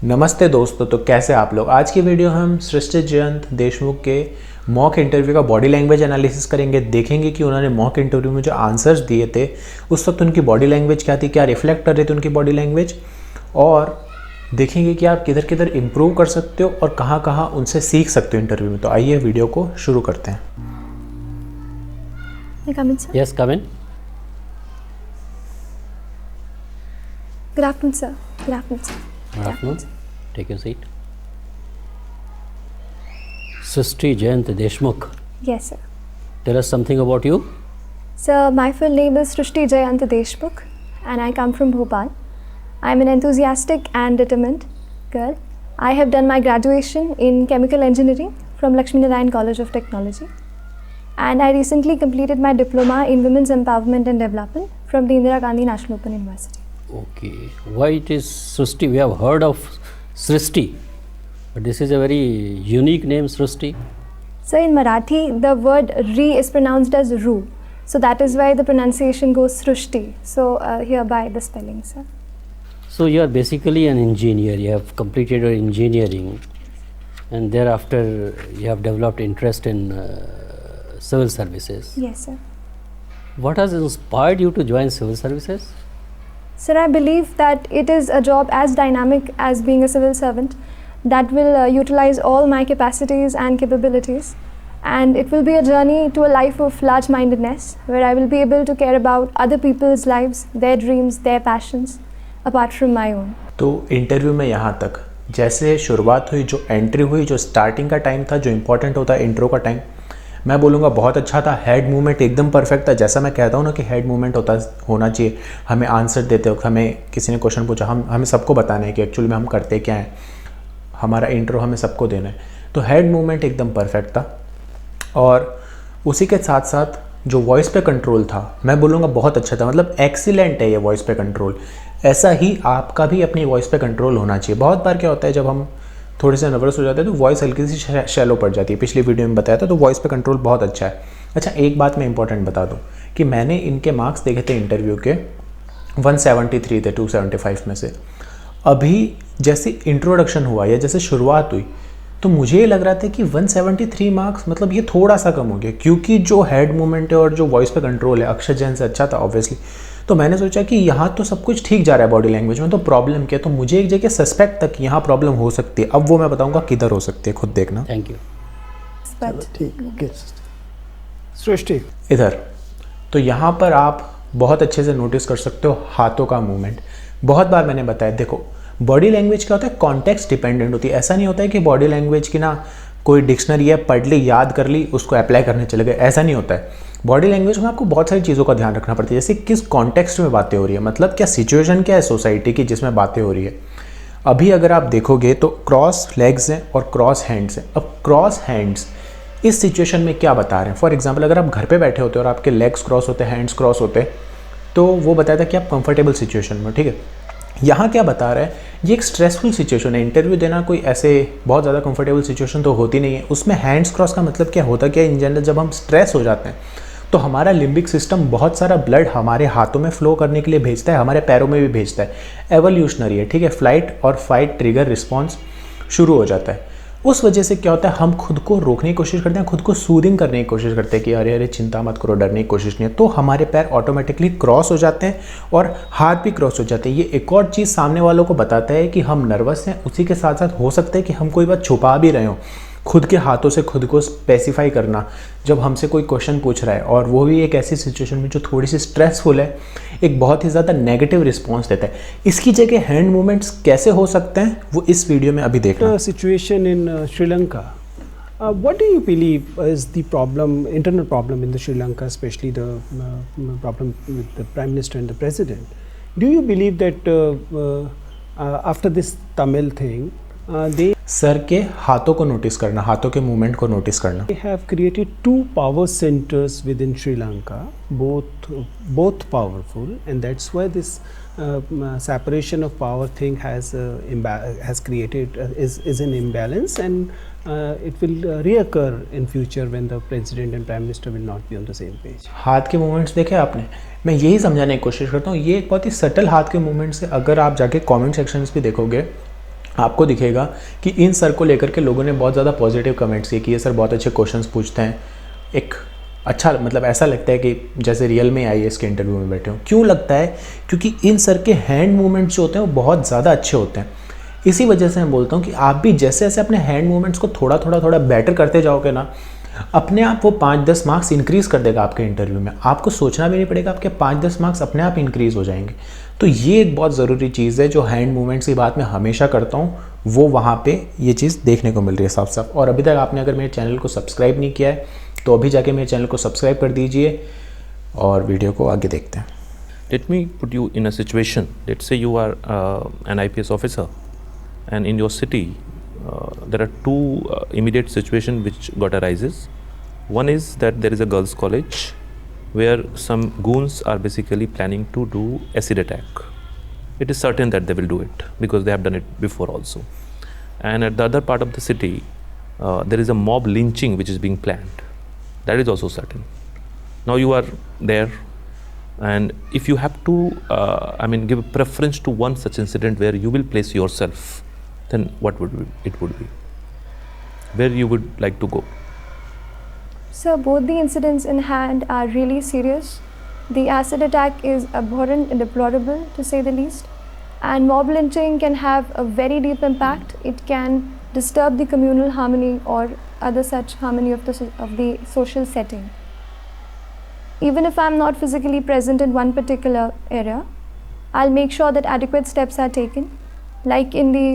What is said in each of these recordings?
नमस्ते दोस्तों, तो कैसे आप लोग। आज की वीडियो हम सृष्टि जयंत देशमुख के मॉक इंटरव्यू का बॉडी लैंग्वेज एनालिसिस करेंगे। देखेंगे कि उन्होंने मॉक इंटरव्यू में जो आंसर्स दिए थे उस वक्त उनकी बॉडी लैंग्वेज क्या थी, क्या रिफ्लेक्ट कर रही थी उनकी बॉडी लैंग्वेज, और देखेंगे कि आप किधर किधर इम्प्रूव कर सकते हो और कहाँ कहाँ उनसे सीख सकते हो इंटरव्यू में। तो आइए वीडियो को शुरू करते हैं। Yes, come in. Good afternoon, sir. Good afternoon, sir. Good afternoon. Take your seat. Srishti Jayant Deshmukh. Yes, sir. Tell us something about you. Sir, my full name is Srishti Jayant Deshmukh, and I come from Bhopal. I'm an enthusiastic and determined girl. I have done my graduation in chemical engineering from Lakshmi Narayan College of Technology, and I recently completed my diploma in women's empowerment and development from the Indira Gandhi National Open University. Okay. Why it is Srishti? We have heard of Srishti, but this is a very unique name, Srishti. So in Marathi, the word "ri" is pronounced as "ru," so that is why the pronunciation goes Srishti. So hereby the spelling, sir. So you are basically an engineer. You have completed your engineering, and thereafter you have developed interest in civil services. Yes, sir. What has inspired you to join civil services? Sir, I believe that it is a job as dynamic as being a civil servant that will utilize all my capacities and capabilities, and it will be a journey to a life of large-mindedness where I will be able to care about other people's lives, their dreams, their passions, apart from my own. तो interview में यहाँ तक जैसे शुरुआत हुई, जो entry हुई, जो स्टार्टिंग का टाइम था, जो इम्पोर्टेंट होता है इंट्रो का टाइम, मैं बोलूँगा बहुत अच्छा था। हेड मूवमेंट एकदम परफेक्ट था। जैसा मैं कहता हूँ ना कि हेड मूवमेंट होना चाहिए। हमें आंसर देते वक्त हमें किसी ने क्वेश्चन पूछा, हमें सबको बताना है कि एक्चुअली में हम करते क्या हैं, हमारा इंट्रो हमें सबको देना है। तो हेड मूवमेंट एकदम परफेक्ट था, और उसी के साथ साथ जो वॉइस पे कंट्रोल था, मैं बोलूँगा बहुत अच्छा था। मतलब एक्सीलेंट है ये वॉइस पे कंट्रोल। ऐसा ही आपका भी अपनी वॉइस पे कंट्रोल होना चाहिए। बहुत बार क्या होता है, जब हम थोड़े से नर्वस हो जाते हैं तो वॉइस हल्की सी शैलो पड़ जाती है। पिछली वीडियो में बताया था, तो वॉइस पे कंट्रोल बहुत अच्छा है। अच्छा, एक बात मैं इंपॉर्टेंट बता दूं कि मैंने इनके मार्क्स देखे थे इंटरव्यू के, 173 थे 275 में से। अभी जैसे इंट्रोडक्शन हुआ या जैसे शुरुआत हुई तो मुझे ये लग रहा था कि 173 मार्क्स मतलब ये थोड़ा सा कम हो गया, क्योंकि जो हेड मूवमेंट है और जो वॉइस पे कंट्रोल है अक्षर जैन से अच्छा था ऑब्वियसली। तो मैंने सोचा कि यहाँ तो सब कुछ ठीक जा रहा है बॉडी लैंग्वेज में, तो प्रॉब्लम क्या। तो मुझे एक जगह सस्पेक्ट तक यहाँ प्रॉब्लम हो सकती है। अब वो मैं बताऊँगा किधर हो सकती है, खुद देखना। Thank you. But ठीक, सृष्टि इधर तो यहाँ पर आप बहुत अच्छे से नोटिस कर सकते हो हाथों का मूवमेंट। बहुत बार मैंने बताया, देखो बॉडी लैंग्वेज क्या होता है, कॉन्टेक्स्ट डिपेंडेंट होती है। ऐसा नहीं होता है कि बॉडी लैंग्वेज की ना कोई डिक्शनरी है, पढ़ ली, याद कर ली, उसको अप्लाई करने चले गए, ऐसा नहीं होता है। बॉडी लैंग्वेज में आपको बहुत सारी चीज़ों का ध्यान रखना पड़ता है, जैसे किस कॉन्टेक्स्ट में बातें हो रही है, मतलब क्या सिचुएशन क्या है सोसाइटी की जिसमें बातें हो रही है। अभी अगर आप देखोगे तो क्रॉस लेग्स हैं और क्रॉस हैंड्स हैं। अब क्रॉस हैंड्स इस सिचुएशन में क्या बता रहे हैं। फॉर एग्जाम्पल, अगर आप घर पे बैठे होते और आपके लेग्स क्रॉस होते, हैंड्स क्रॉस होते, तो वो बताता है कि आप कंफर्टेबल सिचुएशन में, ठीक है। यहाँ क्या बता रहा है, ये एक स्ट्रेसफुल सिचुएशन है। इंटरव्यू देना कोई ऐसे बहुत ज़्यादा कंफर्टेबल सिचुएशन तो होती नहीं है। उसमें हैंड्स क्रॉस का मतलब क्या होता, क्या इन जनरल जब हम स्ट्रेस हो जाते हैं तो हमारा लिम्बिक सिस्टम बहुत सारा ब्लड हमारे हाथों में फ्लो करने के लिए भेजता है, हमारे पैरों में भी भेजता है। एवोल्यूशनरी है, ठीक है। फ्लाइट और फाइट ट्रिगर रिस्पॉन्स शुरू हो जाता है। उस वजह से क्या होता है, हम खुद को रोकने की कोशिश करते हैं, खुद को सूदिंग करने की कोशिश करते हैं कि अरे अरे चिंता मत करो, डरने की कोशिश नहीं है। तो हमारे पैर ऑटोमेटिकली क्रॉस हो जाते हैं और हाथ भी क्रॉस हो जाते हैं। ये एक और चीज़ सामने वालों को बताता है कि हम नर्वस हैं। उसी के साथ साथ हो सकता है कि हम कोई बात छुपा भी रहे हो। खुद के हाथों से खुद को स्पेसिफाई करना, जब हमसे कोई क्वेश्चन पूछ रहा है और वो भी एक ऐसी सिचुएशन में जो थोड़ी सी स्ट्रेसफुल है, एक बहुत ही ज़्यादा नेगेटिव रिस्पॉन्स देता है। इसकी जगह हैंड मूवमेंट्स कैसे हो सकते हैं वो इस वीडियो में अभी देखना। Situation in Sri Lanka, what do you believe is the problem, internal problem in the Sri Lanka, especially the problem with the Prime Minister and the President? Do you believe that after this Tamil thing, they sir के हाथों को notice करना, हाथों के movement को notice करना। have created two power centers within Sri Lanka, both powerful, and that's why this separation of power thing has created is an imbalance, and it will reoccur in future when the president and prime minister will not be on the same page. हाथ के movements देखे आपने, मैं यही समझाने की कोशिश करता हूँ। ये एक बहुत ही सटल हाथ के मूवमेंट्स है। अगर आप जाके कमेंट सेक्शंस भी देखोगे आपको दिखेगा कि इन सर को लेकर के लोगों ने बहुत ज़्यादा पॉजिटिव कमेंट्स किए कि ये सर बहुत अच्छे क्वेश्चंस पूछते हैं। एक अच्छा मतलब ऐसा लगता है कि जैसे रियल में IAS के इंटरव्यू में बैठे हो। क्यों लगता है? क्योंकि इन सर के हैंड मूवमेंट्स जो होते हैं वो बहुत ज़्यादा अच्छे होते हैं। इसी वजह से मैं बोलता हूँ कि आप भी जैसे जैसे अपने हैंड मूवमेंट्स को थोड़ा बेटर करते जाओगे ना, अपने आप वो 5-10 मार्क्स इंक्रीज़ कर देगा आपके इंटरव्यू में। आपको सोचना भी नहीं पड़ेगा, आपके 5-10 मार्क्स अपने आप इंक्रीज़ हो जाएंगे। तो ये एक बहुत ज़रूरी चीज़ है जो हैंड मूवमेंट्स की बात मैं हमेशा करता हूँ, वो वहाँ पे ये चीज़ देखने को मिल रही है साफ साफ। और अभी तक आपने अगर मेरे चैनल को सब्सक्राइब नहीं किया है तो अभी जाके मेरे चैनल को सब्सक्राइब कर दीजिए और वीडियो को आगे देखते हैं। Let me put you in a situation. Let's say you are an IPS officer, and in your city there are two immediate situations which got arises. One is that there is a girls' college where some goons are basically planning to do acid attack. It is certain that they will do it because they have done it before also. And at the other part of the city, there is a mob lynching which is being planned. That is also certain. Now you are there. And if you have to, give a preference to one such incident where you will place yourself, then what would it would be? Where you would like to go? So both the incidents in hand are really serious. The acid attack is abhorrent and deplorable, to say the least. And mob lynching can have a very deep impact. It can disturb the communal harmony or other such harmony of the social setting. Even if I'm not physically present in one particular area, I'll make sure that adequate steps are taken. Like in the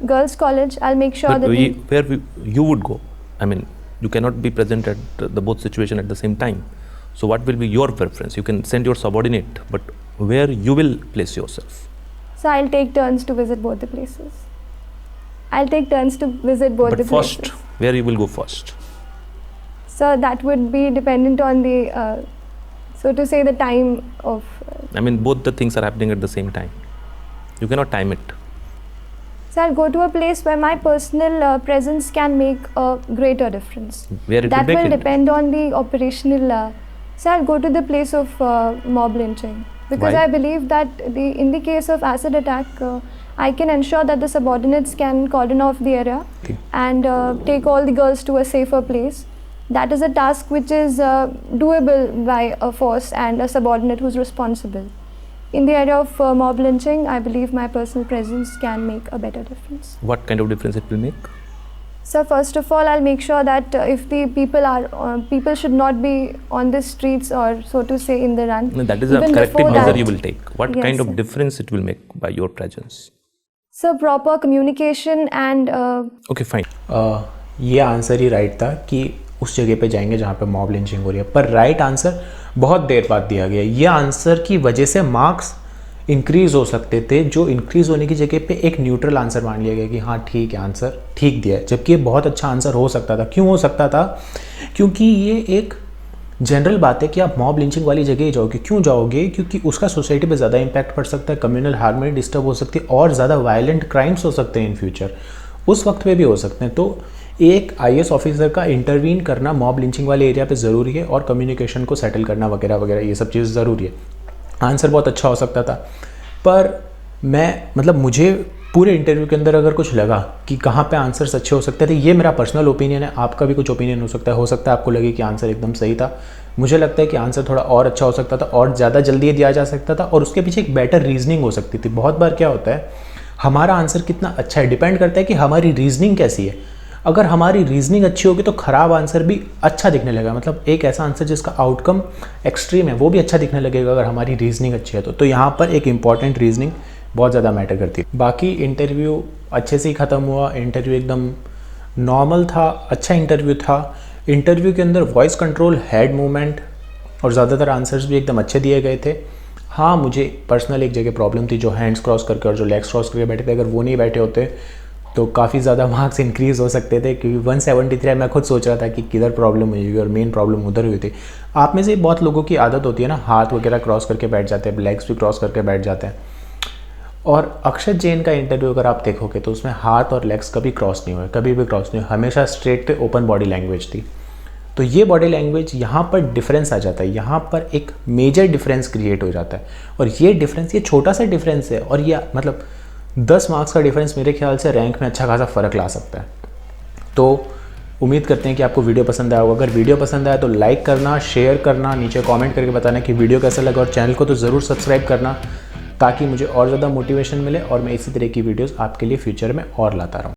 girls' college, I'll make sure But that you would go. I mean, you cannot be present at the both situation at the same time. So what will be your preference? You can send your subordinate, but where you will place yourself? So I'll take turns to visit both the places. But first, where you will go first? So that would be dependent on the, so to say, the time of. Both the things are happening at the same time. You cannot time it. So I'll go to a place where my personal presence can make a greater difference. Where it that will will make depend on the operational. So I'll go to the place of mob lynching because Why? I believe that in the case of acid attack, I can ensure that the subordinates can cordon off the area and take all the girls to a safer place. That is a task which is doable by a force and a subordinate who's responsible. In the area of mob lynching, I believe my personal presence can make a better difference. What kind of difference it will make? So first of all, I'll make sure that if the people should not be on the streets or so to say in the run. No, that is a Even corrective before measure that, you will take. What Yes, kind of sir. difference it will make by your presence? So proper communication and Okay, fine. ये answer ही right था कि उस जगह पे जाएंगे जहाँ पे mob lynching हो रही है, पर राइट आंसर बहुत देर बाद दिया गया। ये आंसर की वजह से मार्क्स इंक्रीज़ हो सकते थे, जो इंक्रीज़ होने की जगह पे एक न्यूट्रल आंसर मान लिया गया कि हाँ ठीक है, आंसर ठीक दिया है, जबकि ये बहुत अच्छा आंसर हो सकता था। क्यों हो सकता था? क्योंकि ये एक जनरल बात है कि आप मॉब लिंचिंग वाली जगह ही जाओगे। क्यों जाओगे? क्योंकि उसका सोसाइटी पे ज़्यादा इम्पैक्ट पड़ सकता है, कम्युनल हार्मनी डिस्टर्ब हो सकती है और ज़्यादा वायलेंट क्राइम्स हो सकते हैं इन फ्यूचर, उस वक्त पे भी हो सकते हैं। तो एक IAS ऑफिसर का इंटरवीन करना मॉब लिंचिंग वाले एरिया पे ज़रूरी है और कम्युनिकेशन को सेटल करना वगैरह वगैरह, ये सब चीज़ ज़रूरी है। आंसर बहुत अच्छा हो सकता था, पर मुझे पूरे इंटरव्यू के अंदर अगर कुछ लगा कि कहाँ पे आंसर्स अच्छे हो सकते थे, ये मेरा पर्सनल ओपिनियन है, आपका भी कुछ ओपिनियन हो सकता है आपको लगे कि आंसर एकदम सही था। मुझे लगता है कि आंसर थोड़ा और अच्छा हो सकता था और ज़्यादा जल्दी दिया जा सकता था और उसके पीछे एक बेटर रीजनिंग हो सकती थी। बहुत बार क्या होता है, हमारा आंसर कितना अच्छा है डिपेंड करता है कि हमारी रीजनिंग कैसी है। अगर हमारी रीजनिंग अच्छी होगी तो ख़राब आंसर भी अच्छा दिखने लगेगा, मतलब एक ऐसा आंसर जिसका आउटकम एक्सट्रीम है वो भी अच्छा दिखने लगेगा अगर हमारी रीजनिंग अच्छी है तो यहाँ पर एक इम्पॉर्टेंट रीजनिंग बहुत ज़्यादा मैटर करती है। बाकी इंटरव्यू अच्छे से ही ख़त्म हुआ, इंटरव्यू एकदम नॉर्मल था, अच्छा इंटरव्यू था। इंटरव्यू के अंदर वॉइस कंट्रोल, हेड मूवमेंट और ज़्यादातर आंसर्स भी एकदम अच्छे दिए गए थे। हाँ, मुझे पर्सनल एक जगह प्रॉब्लम थी, जो हैंड्स क्रॉस करके और जो लेग्स क्रॉस करके बैठे थे, अगर वो नहीं बैठे होते तो काफ़ी ज़्यादा मार्क्स इंक्रीज़ हो सकते थे, क्योंकि 173 मैं खुद सोच रहा था कि किधर प्रॉब्लम हुई होगी और मेन प्रॉब्लम उधर हुई थी। आप में से बहुत लोगों की आदत होती है ना, हाथ वगैरह क्रॉस करके बैठ जाते हैं, लेग्स भी क्रॉस करके बैठ जाते हैं। और अक्षत जैन का इंटरव्यू अगर आप देखोगे तो उसमें हाथ और लेग्स कभी क्रॉस नहीं हुए, कभी भी क्रॉस नहीं हुए, हमेशा स्ट्रेट पे ओपन बॉडी लैंग्वेज थी। तो ये बॉडी लैंग्वेज यहाँ पर डिफरेंस आ जाता है, यहाँ पर एक मेजर डिफरेंस क्रिएट हो जाता है। और ये डिफरेंस, ये छोटा सा डिफरेंस है और ये 10 मार्क्स का डिफरेंस मेरे ख्याल से रैंक में अच्छा खासा फ़र्क ला सकता है। तो उम्मीद करते हैं कि आपको वीडियो पसंद आया होगा। अगर वीडियो पसंद आया तो लाइक करना, शेयर करना, नीचे कमेंट करके बताना कि वीडियो कैसा लगा, और चैनल को तो ज़रूर सब्सक्राइब करना ताकि मुझे और ज़्यादा मोटिवेशन मिले और मैं इसी तरह की वीडियोस आपके लिए फ्यूचर में और लाता रहूँ।